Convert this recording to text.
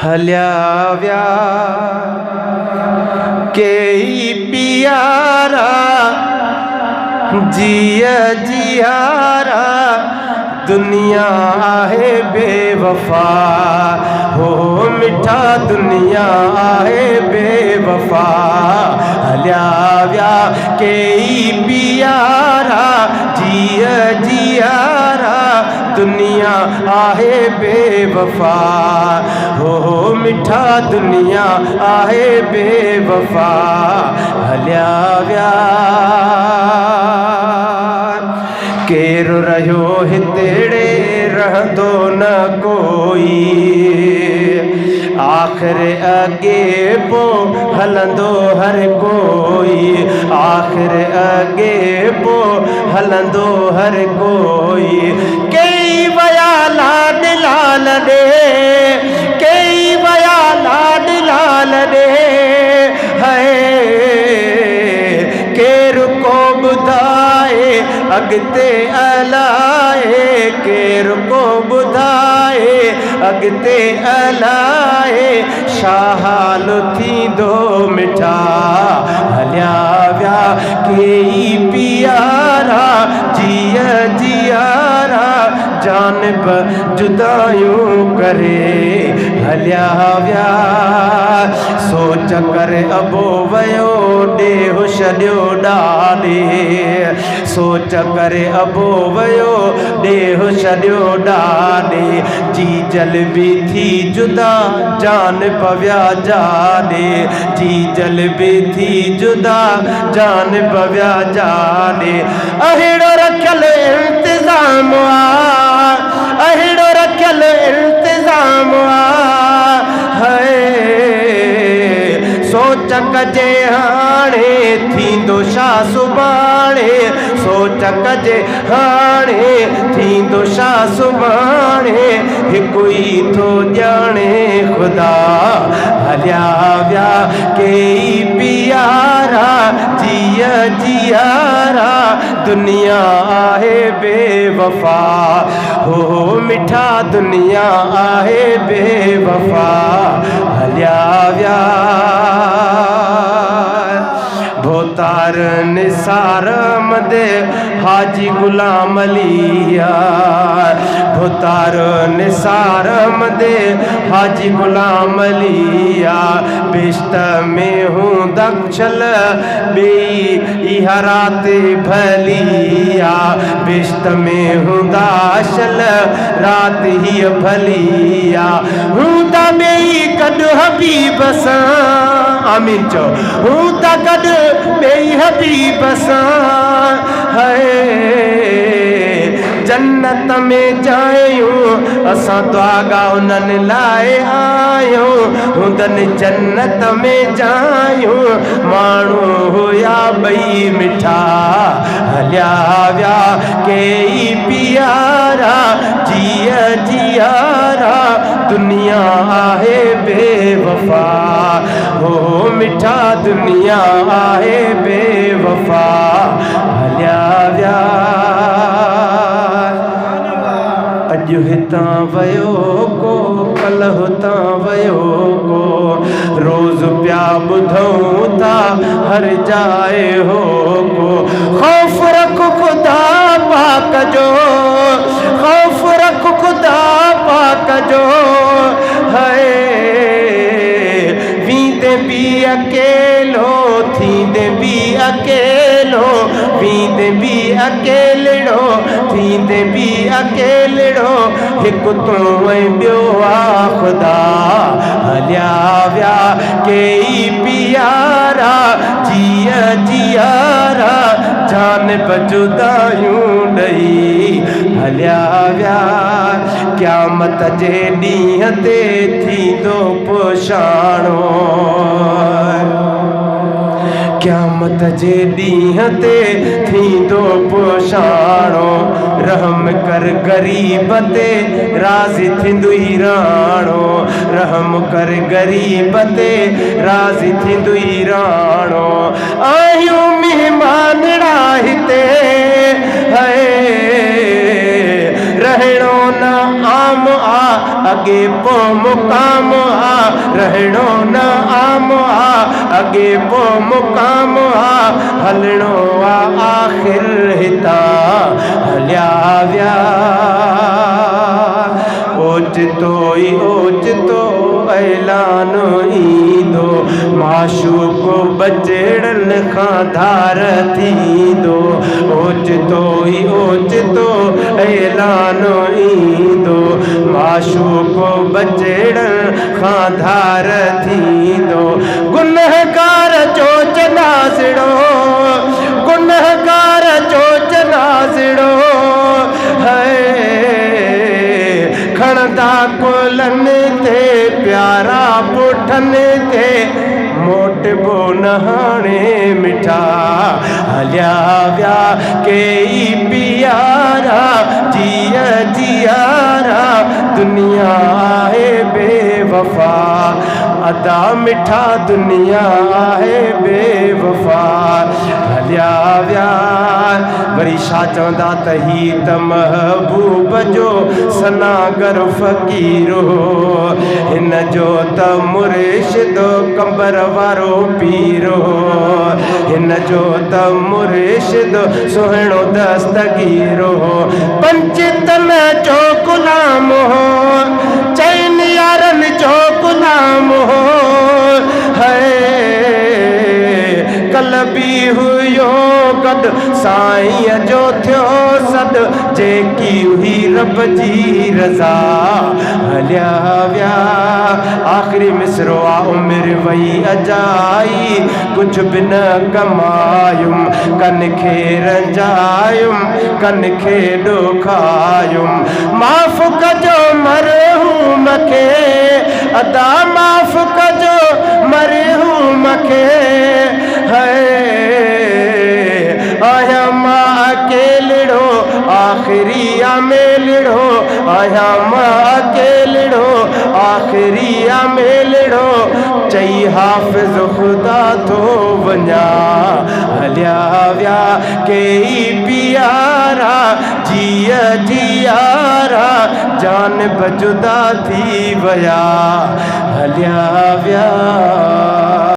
हलिया व्या केई पियारा जिया जियारा दुनिया है बेवफा हो मिठा दुनिया है बेवफा हलिया व्या केई पियारा जिया जियारा दुनिया आहे बेवफा हो मिठा दुनिया आहे बेवफा हलिया व्या केरु रहियो हितेड़े रहंदो न कोई आखिर अगे पो हलंदो हर कोई आखिर अगे पो हलंदो हर कोई कई वया लाड लाल दे कई वया लाड लाल दे है केरु को बुधाए अगते अलाए केरु को बुधाए अगते अलाए शाहाल थींदो मिठा हलिया व्या केई पियारा जिया जियारा जानब जुदायूं करे हलिया व्या सोच कर अबो वयो ॾेहु छॾियो ॾाॾे सोच करे अबो वयो ॾेहु छॾियो ॾाॾे जी जल बि थी जुदा जान पव्या जाॾे जी जल बि थी जुदा जान पव्या जाॾे अहिड़ो रखियल इंतज़ाम आहे अहिड़ो रखियल इंतज़ाम आहे सोच कजे हाणे थींदो छा सुभाणे सोच कजे हाणे थींदो छा सुभाणे हिकु ई थो ॼाणे ख़ुदा हलिया व्या केई पियारा जिया जियारा दुनिया आहे बेवफा हो मिठा दुनिया आहे बेवफा हलिया व्या भोतार निसार मदे हाजी गुलाम अलिया भोतार निसार मदे हाजी गुलाम अलिया बिश्त में हूँ दक्षल बी इहा रात भलिया बिश्त में हूँ दाशल रात ही भलिया हूँ ता बेई कद हबीब सां आमीन चो हूँ ता कद बेई हबीब सां है जन्नत में जायूं असां दुआगा उन्हनि लाइ आयूं हुंदनि जन्नत में जायूं माण्हू हुया ॿई मिठा हलिया व्या केई पियारा जिया जियारा दुनिया आहे बेवफा हो मिठा दुनिया आहे बेवफा हलिया व्या अॼु हितां वयो को कल हुतां वयो को रोज़ पिया ॿुधूं था हर जाए हो को ख़ौफ़ रख ख़ुदा पाक जो ख़ौफ़ रख ख़ुदा पाक जो है वींदे भी अकेलो थींदे भी अकेलो वींदे भी अकेलड़ो थींदे भी अकेलड़ो हिकु तूं ऐं ॿियो आहे ख़ुदा हलिया व्या केई पियारा जिया जियारा जान जुदायूं ॾेई हलिया व्या क़यामत जे ॾींहं ते थींदो पुछाणो क़यामत जे ॾींहं ते थींदो पुछाणो रहम कर गरीब ते राज़ी थींदुई राणो रहम कर गरीब ते राज़ी थींदुई राणो आहियूं महिमानड़ा हिते रहणो न आम आ अगे पो मुकाम आ रहणो न आम आ अगे पो मुकाम आ हलणो आ आखिर हितां हलिया विया ओचितो ऐलान ईंदो माशूक बचड़न खां धार थींदो ओचितो ऐलान ईंदो माशूक बचड़न खां धार थींदो गुनहगार जो जनाज़ड़ो गुनहगार जो जनाज़ड़ो खणदा कुलनि ते प्यारा पुठनि ते मोटबो न हाणे मिठा हलिया विया कई पियारा जिया जियारा दुनिया आहे बेवफा अदा मिठा दुनिया आहे बेवफा हलिया विया वरी छा चवंदा त ही त महबूब जो सनागर फ़कीर हो हिन जो त मुर्शिद कंबर वारो पीर हो हिन जो त मुर्शिद सुहिणो दस्तगीर हो पंचतन जो गुलाम हो चैन यारनि जो गुलाम हो कल भी हुयो गॾु साईं जो थियो सद जेकी हुई रब जी रज़ा हलिया विया आख़िरी मिसरो आ उमिरि वई अजाई कुछ बि न कमायुम कन खे रंजायुम कन खे ॾोखायुम माफ़ कजो मरहूम खे अदा माफ़ कजो मरहूम खे आया मां अकेलड़ो आखिरी मेलड़ो आया मां अकेलड़ो आखिरी मेलड़ो चई हाफ़िज़ ख़ुदा थो वञा हलिया विया कई पियारा जिया जियारा जान बजुदा थी विया हलिया विया।